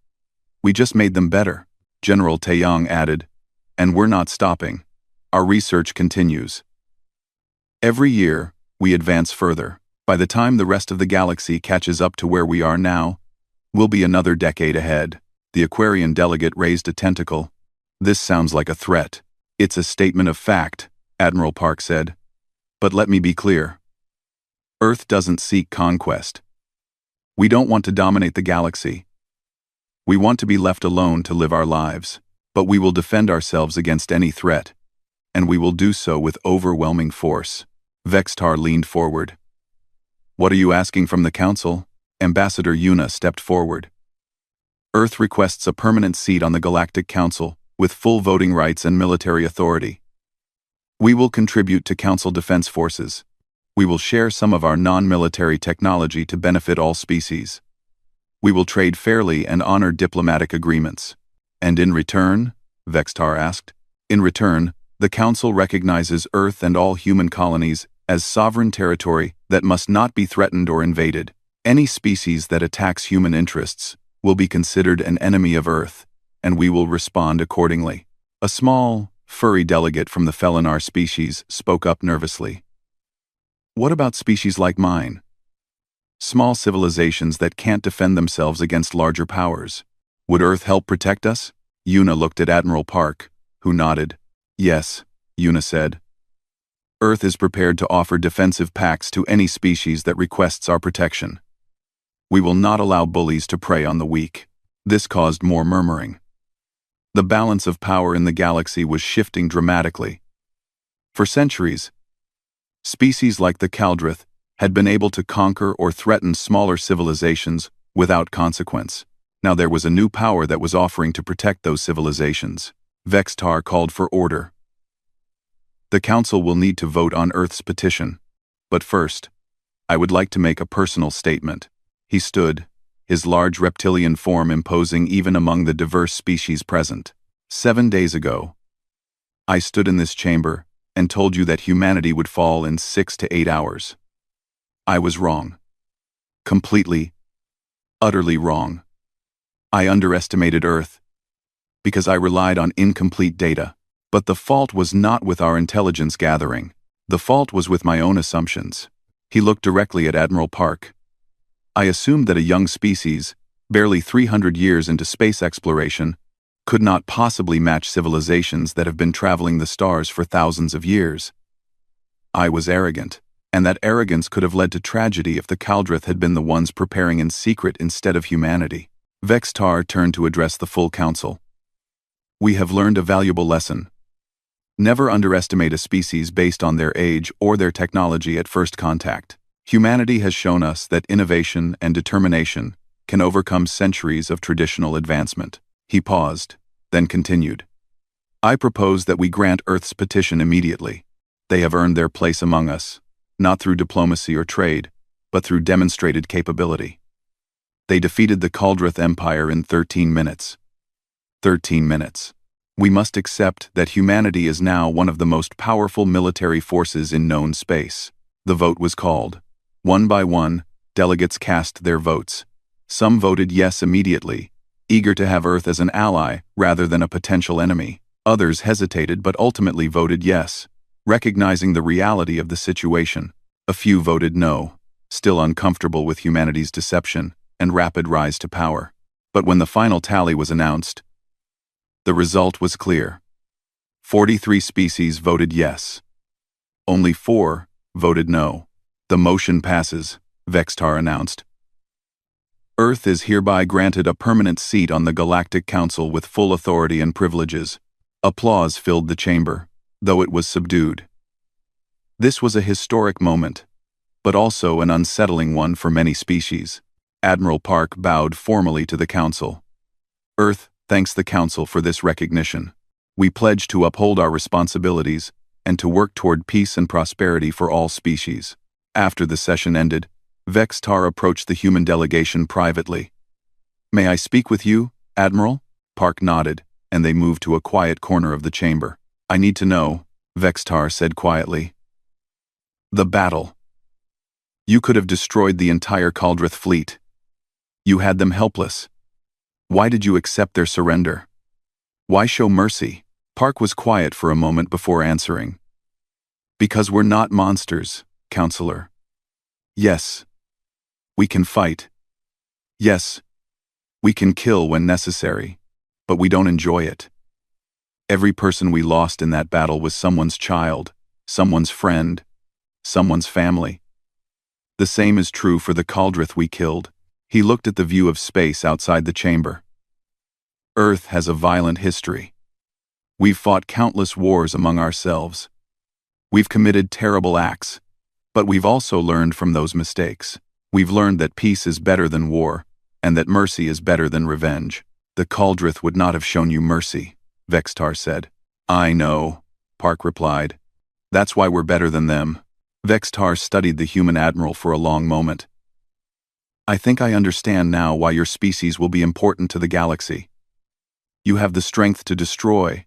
We just made them better, General Taeyong added. And we're not stopping. Our research continues. Every year, we advance further. By the time the rest of the galaxy catches up to where we are now, we'll be another decade ahead. The Aquarian delegate raised a tentacle. This sounds like a threat. It's a statement of fact, Admiral Park said. But let me be clear. Earth doesn't seek conquest. We don't want to dominate the galaxy. We want to be left alone to live our lives, but we will defend ourselves against any threat, and we will do so with overwhelming force. Vextar leaned forward. What are you asking from the Council? Ambassador Yuna stepped forward. Earth requests a permanent seat on the Galactic Council, with full voting rights and military authority. We will contribute to Council defense forces. We will share some of our non-military technology to benefit all species. We will trade fairly and honor diplomatic agreements. And in return, Vextar asked, in return, the Council recognizes Earth and all human colonies as sovereign territory that must not be threatened or invaded. Any species that attacks human interests will be considered an enemy of Earth, and we will respond accordingly. A small, furry delegate from the Felinar species spoke up nervously. What about species like mine? Small civilizations that can't defend themselves against larger powers. Would Earth help protect us? Yuna looked at Admiral Park, who nodded. Yes, Yuna said. Earth is prepared to offer defensive pacts to any species that requests our protection. We will not allow bullies to prey on the weak. This caused more murmuring. The balance of power in the galaxy was shifting dramatically. For centuries, species like the Kaldrith had been able to conquer or threaten smaller civilizations without consequence. Now there was a new power that was offering to protect those civilizations. Vextar called for order. The Council will need to vote on Earth's petition. But first, I would like to make a personal statement. He stood, his large reptilian form imposing even among the diverse species present. 7 days ago, I stood in this chamber and told you that humanity would fall in 6 to 8 hours. I was wrong. Completely, utterly wrong. I underestimated Earth because I relied on incomplete data. But the fault was not with our intelligence gathering. The fault was with my own assumptions. He looked directly at Admiral Park. I assumed that a young species, barely 300 years into space exploration, could not possibly match civilizations that have been traveling the stars for thousands of years. I was arrogant, and that arrogance could have led to tragedy if the Kaldrith had been the ones preparing in secret instead of humanity. Vextar turned to address the full council. We have learned a valuable lesson. Never underestimate a species based on their age or their technology at first contact. Humanity has shown us that innovation and determination can overcome centuries of traditional advancement. He paused, then continued. I propose that we grant Earth's petition immediately. They have earned their place among us, not through diplomacy or trade, but through demonstrated capability. They defeated the Kaldrith Empire in 13 minutes. 13 minutes. We must accept that humanity is now one of the most powerful military forces in known space. The vote was called. One by one, delegates cast their votes. Some voted yes immediately, eager to have Earth as an ally rather than a potential enemy. Others hesitated but ultimately voted yes, recognizing the reality of the situation. A few voted no, still uncomfortable with humanity's deception and rapid rise to power. But when the final tally was announced, the result was clear. 43 species voted yes. Only 4 voted no. The motion passes, Vextar announced. Earth is hereby granted a permanent seat on the Galactic Council with full authority and privileges. Applause filled the chamber, though it was subdued. This was a historic moment, but also an unsettling one for many species. Admiral Park bowed formally to the Council. Earth thanks the Council for this recognition. We pledge to uphold our responsibilities and to work toward peace and prosperity for all species. After the session ended, Vextar approached the human delegation privately. "May I speak with you, Admiral?" Park nodded, and they moved to a quiet corner of the chamber. "I need to know," Vextar said quietly. "The battle. You could have destroyed the entire Caldrith fleet. You had them helpless. Why did you accept their surrender? Why show mercy?" Park was quiet for a moment before answering. "Because we're not monsters, Counselor. Yes, we can fight. Yes, we can kill when necessary, but we don't enjoy it. Every person we lost in that battle was someone's child, someone's friend, someone's family. The same is true for the Caldrith we killed." He looked at the view of space outside the chamber. "Earth has a violent history. We've fought countless wars among ourselves. We've committed terrible acts, but we've also learned from those mistakes. We've learned that peace is better than war, and that mercy is better than revenge." "The Caldrith would not have shown you mercy," Vextar said. "I know," Park replied. "That's why we're better than them." Vextar studied the human admiral for a long moment. "I think I understand now why your species will be important to the galaxy. You have the strength to destroy,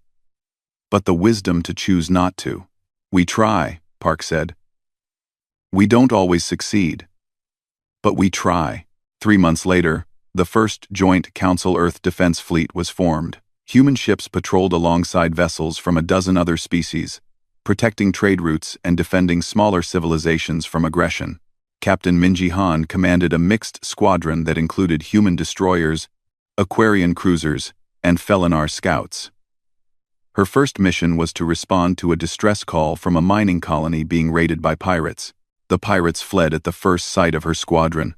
but the wisdom to choose not to." "We try," Park said. "We don't always succeed, but we try." 3 months later, the first Joint Council Earth Defense Fleet was formed. Human ships patrolled alongside vessels from a dozen other species, protecting trade routes and defending smaller civilizations from aggression. Captain Minji Han commanded a mixed squadron that included human destroyers, Aquarian cruisers, and Felinar scouts. Her first mission was to respond to a distress call from a mining colony being raided by pirates. The pirates fled at the first sight of her squadron.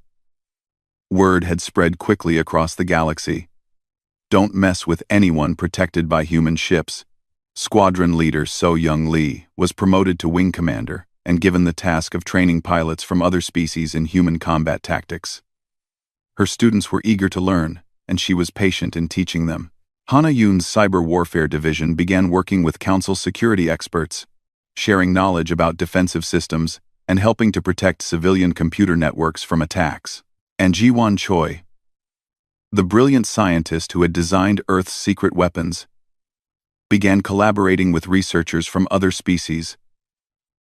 Word had spread quickly across the galaxy. "Don't mess with anyone protected by human ships." Squadron leader So Young Lee was promoted to wing commander and given the task of training pilots from other species in human combat tactics. Her students were eager to learn, and she was patient in teaching them. Hana Yoon's cyber warfare division began working with Council security experts, sharing knowledge about defensive systems and helping to protect civilian computer networks from attacks. And Ji-won Choi, the brilliant scientist who had designed Earth's secret weapons, began collaborating with researchers from other species,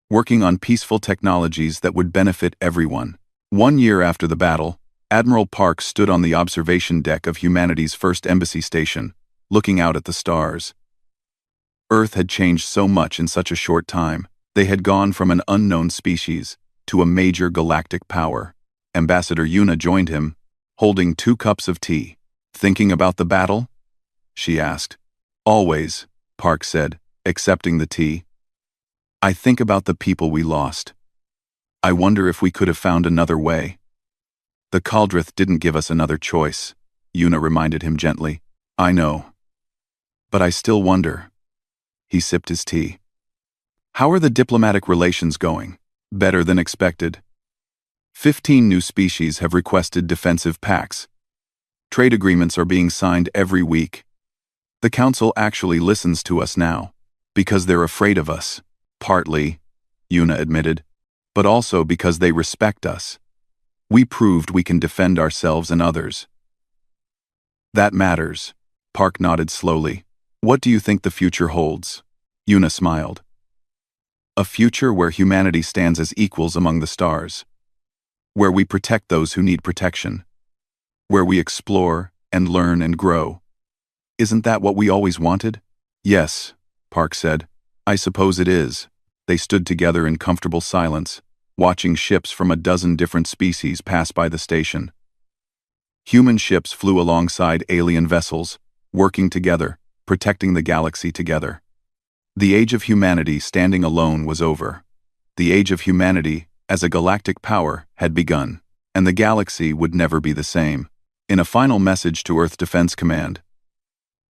working on peaceful technologies that would benefit everyone. 1 year after the battle, Admiral Park stood on the observation deck of humanity's first embassy station, looking out at the stars. Earth had changed so much in such a short time. They had gone from an unknown species to a major galactic power. Ambassador Yuna joined him, holding 2 cups of tea. "Thinking about the battle?" she asked. "Always," Park said, accepting the tea. "I think about the people we lost. I wonder if we could have found another way." "The Caldrith didn't give us another choice," Yuna reminded him gently. "I know. But I still wonder." He sipped his tea. "How are the diplomatic relations going?" "Better than expected. 15 new species have requested defensive pacts. Trade agreements are being signed every week. The Council actually listens to us now, because they're afraid of us." "Partly," Yuna admitted, "but also because they respect us. We proved we can defend ourselves and others." "That matters," Park nodded slowly. "What do you think the future holds?" Yuna smiled. "A future where humanity stands as equals among the stars. Where we protect those who need protection. Where we explore and learn and grow. Isn't that what we always wanted?" "Yes," Park said. "I suppose it is." They stood together in comfortable silence, watching ships from a dozen different species pass by the station. Human ships flew alongside alien vessels, working together, protecting the galaxy together. The age of humanity standing alone was over. The age of humanity, as a galactic power, had begun, and the galaxy would never be the same. In a final message to Earth Defense Command,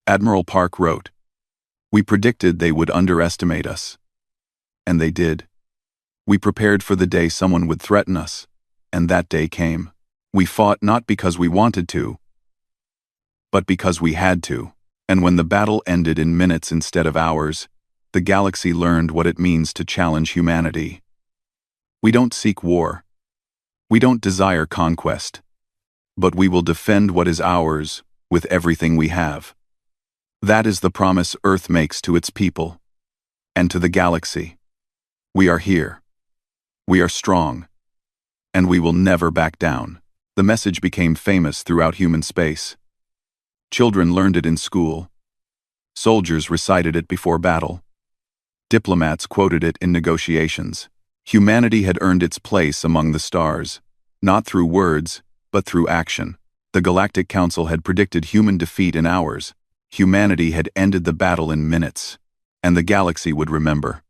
Admiral Park wrote, "We predicted they would underestimate us. And they did. We prepared for the day someone would threaten us, and that day came. We fought not because we wanted to, but because we had to. And when the battle ended in minutes instead of hours, the galaxy learned what it means to challenge humanity. We don't seek war. We don't desire conquest. But we will defend what is ours with everything we have. That is the promise Earth makes to its people and to the galaxy. We are here. We are strong. And we will never back down. The message became famous throughout human space. Children learned it in school. Soldiers recited it before battle. Diplomats quoted it in negotiations. Humanity had earned its place among the stars, not through words, but through action. The Galactic Council had predicted human defeat in hours. Humanity had ended the battle in minutes, and the galaxy would remember.